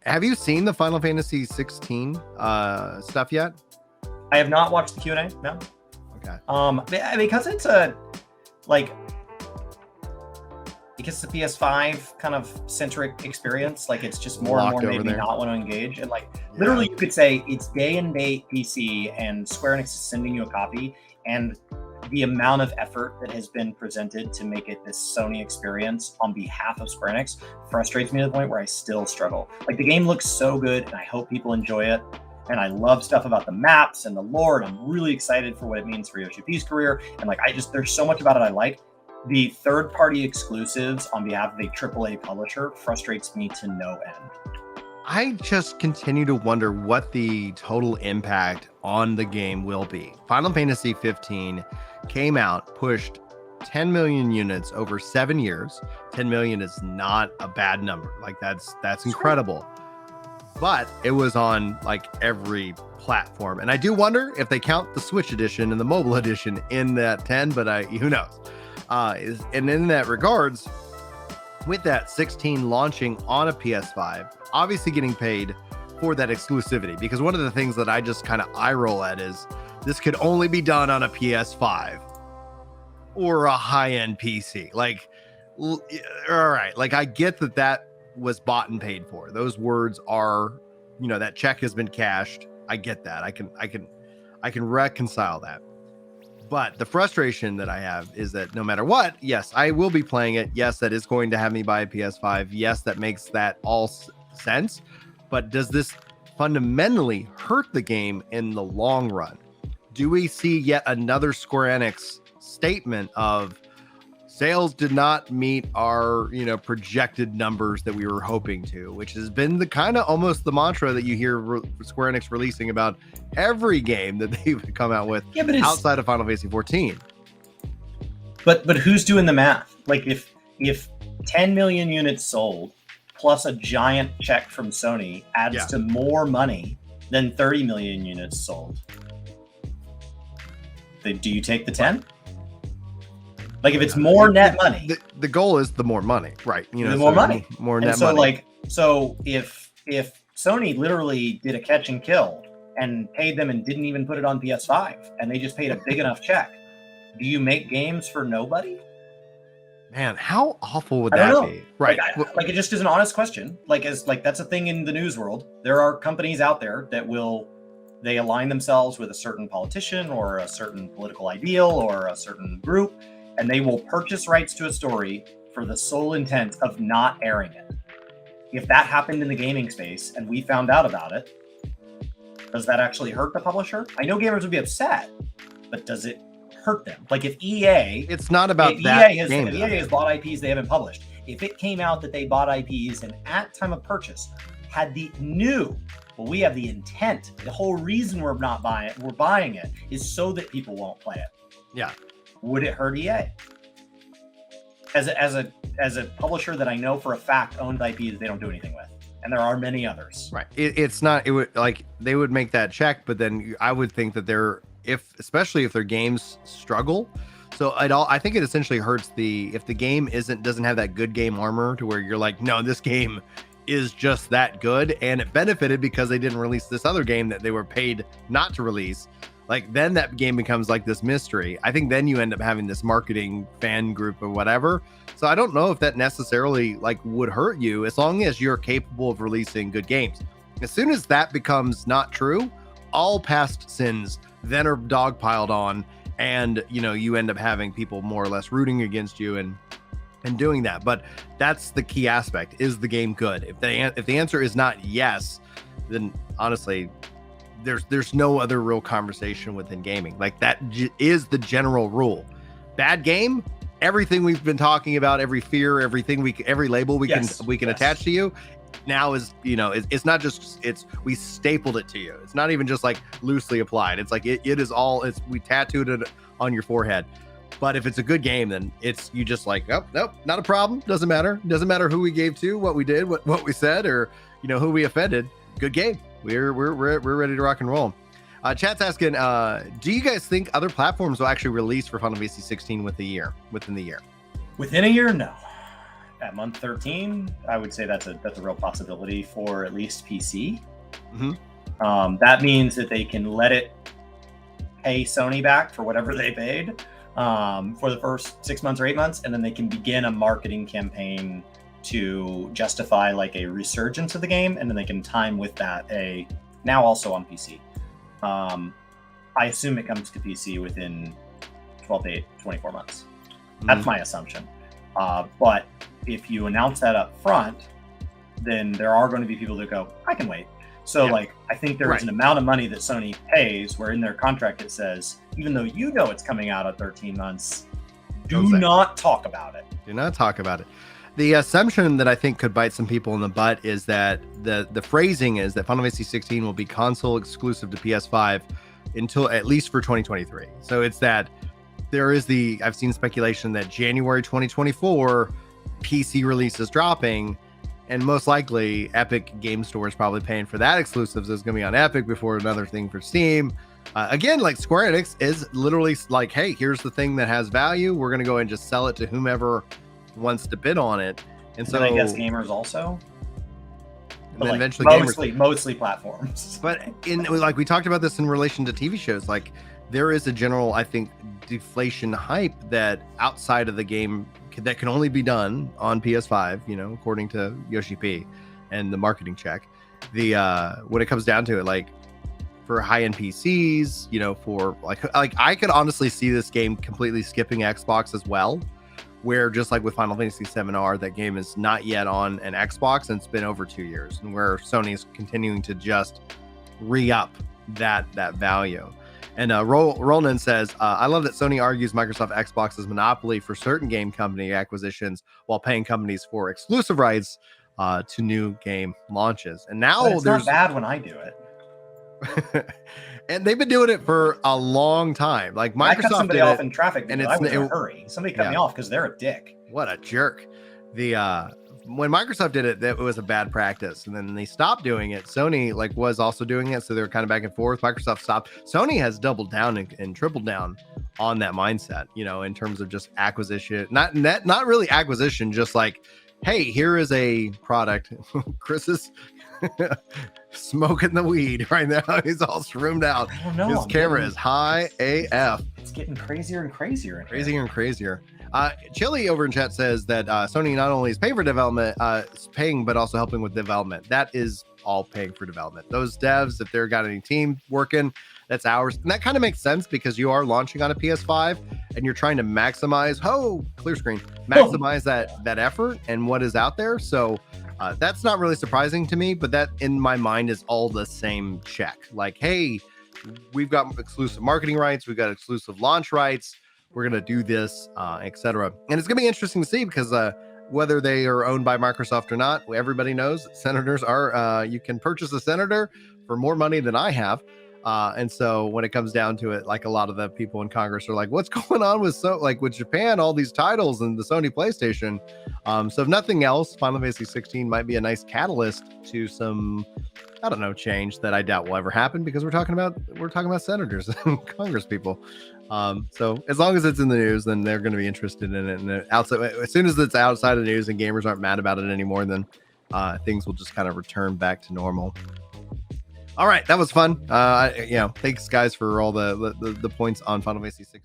Have you seen the Final Fantasy 16 stuff yet? I have not watched the Q&A. No. Okay. Because it's a like. Because the PS5 kind of centric experience, like it's just more and more made me not want to engage. And like literally you could say it's day and date PC and Square Enix is sending you a copy, and the amount of effort that has been presented to make it this Sony experience on behalf of Square Enix frustrates me to the point where I still struggle. Like the game looks so good and I hope people enjoy it. And I love stuff about the maps and the lore, and I'm really excited for what it means for Yoshi P's career. And like there's so much about it I like. The third-party exclusives on behalf of a AAA publisher frustrates me to no end. I just continue to wonder what the total impact on the game will be. Final Fantasy 15 came out, pushed 10 million units over 7 years. 10 million is not a bad number. Like that's incredible. But it was on like every platform. And I do wonder if they count the Switch edition and the mobile edition in that 10, but who knows? And in that regards, with that 16 launching on a PS5, obviously getting paid for that exclusivity, because one of the things that I just kind of eye roll at is this could only be done on a PS5 or a high-end PC. Like, all right, like I get that was bought and paid for. Those words are, that check has been cashed. I get that. I can reconcile that. But the frustration that I have is that no matter what, yes, I will be playing it. Yes, that is going to have me buy a PS5. Yes, that makes that all sense. But does this fundamentally hurt the game in the long run? Do we see yet another Square Enix statement of sales did not meet our, projected numbers that we were hoping to, which has been the kind of almost the mantra that you hear Square Enix releasing about every game that they've come out with outside of Final Fantasy 14. But who's doing the math? Like if 10 million units sold plus a giant check from Sony adds to more money than 30 million units sold, do you take the 10? Like if it's more net money, the goal is the more money, right? The more money, more net money. So if Sony literally did a catch and kill and paid them and didn't even put it on PS5, and they just paid a big enough check, do you make games for nobody? Man, how awful would that be? Right. Like it just is an honest question. That's a thing in the news world. There are companies out there that they align themselves with a certain politician or a certain political ideal or a certain group, and they will purchase rights to a story for the sole intent of not airing it. If that happened in the gaming space and we found out about it, does that actually hurt the publisher? I know gamers would be upset, but does it hurt them? Like if EA... It's not about that game. If EA has bought IPs they haven't published, if it came out that they bought IPs and at time of purchase had we have the intent, the whole reason we're buying it is so that people won't play it. Yeah. Would it hurt EA? As a publisher that I know for a fact owned IPs they don't do anything with, and there are many others. Right. It's not. It would they would make that check, but then I would think that especially if their games struggle. So I think it essentially hurts if the game doesn't have that good game armor to where you're like, no, this game is just that good, and it benefited because they didn't release this other game that they were paid not to release. Like then that game becomes like this mystery. I think then you end up having this marketing fan group or whatever. So I don't know if that necessarily would hurt you as long as you're capable of releasing good games. As soon as that becomes not true, all past sins then are dogpiled on, and you end up having people more or less rooting against you and doing that. But that's the key aspect. Is the game good? If the answer is not yes, then honestly, there's no other real conversation within gaming. Like that is the general rule. Bad game, everything we've been talking about, every fear, everything every label we can attach to you now is, it's not just, we stapled it to you. It's not even just like loosely applied. It's like it is all, we tattooed it on your forehead. But if it's a good game, then you just like, oh, nope, not a problem. Doesn't matter who we gave to, what we did, what we said, or who we offended. Good game. We're ready to rock and roll. Chat's asking, do you guys think other platforms will actually release for Final Fantasy 16 within the year? Within a year, no. at month 13, I would say that's a real possibility for at least PC. Mm-hmm. That means that they can let it pay Sony back for whatever they paid for the first 6 months or 8 months, and then they can begin a marketing campaign to justify like a resurgence of the game, and then they can time with that a now also on PC. I assume it comes to PC within 12 to 24 months. That's my assumption. But if you announce that up front, then there are going to be people that go, I can wait. So like, I think there is an amount of money that Sony pays where in their contract it says, even though you know it's coming out at 13 months, do not talk about it. Do not talk about it. The assumption that I think could bite some people in the butt is that the phrasing is that Final Fantasy 16 will be console exclusive to PS5 until at least for 2023. So it's that there is I've seen speculation that January 2024 PC release is dropping, and most likely Epic Game Store is probably paying for that exclusive. So it's going to be on Epic before another thing for Steam. Again, like Square Enix is literally like, hey, here's the thing that has value. We're going to go and just sell it to whomever wants to bid on it. And so I guess gamers also. And then like eventually mostly platforms. But like we talked about this in relation to TV shows, like there is a general, I think, deflation hype that outside of the game that can only be done on PS5, you know, according to Yoshi P and the marketing check. When it comes down to it, like for high-end PCs, you know, for like I could honestly see this game completely skipping Xbox as well, where just like with Final Fantasy VII-R, that game is not yet on an Xbox and it's been over 2 years, and where Sony's continuing to just re-up that value. And Roland says, I love that Sony argues Microsoft Xbox's monopoly for certain game company acquisitions while paying companies for exclusive rights to new game launches. And now it's not bad when I do it. And they've been doing it for a long time. Like Microsoft I cut somebody off in traffic, and I was in a hurry. Somebody cut me off because they're a dick. What a jerk. When Microsoft did it, that was a bad practice, and then they stopped doing it. Sony was also doing it, so they were kind of back and forth. Microsoft stopped. Sony has doubled down and tripled down on that mindset, you know, in terms of just acquisition. Not really acquisition, just like, hey, here is a product. Chris is smoking the weed right now. He's all shroomed out. I don't know. His camera is high AF. It's getting crazier and crazier. And crazier. Chili over in chat says that Sony not only is paying for development, but also helping with development. That is all paying for development. Those devs, if they're got any team working, that's ours. And that kind of makes sense because you are launching on a PS5 and you're trying to maximize, clear screen, maximize that effort and what is out there. So that's not really surprising to me, but that in my mind is all the same check. Like, hey, we've got exclusive marketing rights. We've got exclusive launch rights. We're going to do this, etc. And it's going to be interesting to see because whether they are owned by Microsoft or not, everybody knows that senators are, you can purchase a senator for more money than I have. And so when it comes down to it, like a lot of the people in Congress are like, what's going on with with Japan, all these titles and the Sony PlayStation. So if nothing else, Final Fantasy 16 might be a nice catalyst to some, I don't know, change that I doubt will ever happen because we're talking about senators and Congress people. So as long as it's in the news, then they're going to be interested in it. And outside, as soon as it's outside of the news and gamers aren't mad about it anymore, then things will just kind of return back to normal. All right, that was fun. Thanks guys for all the points on Final Fantasy 16.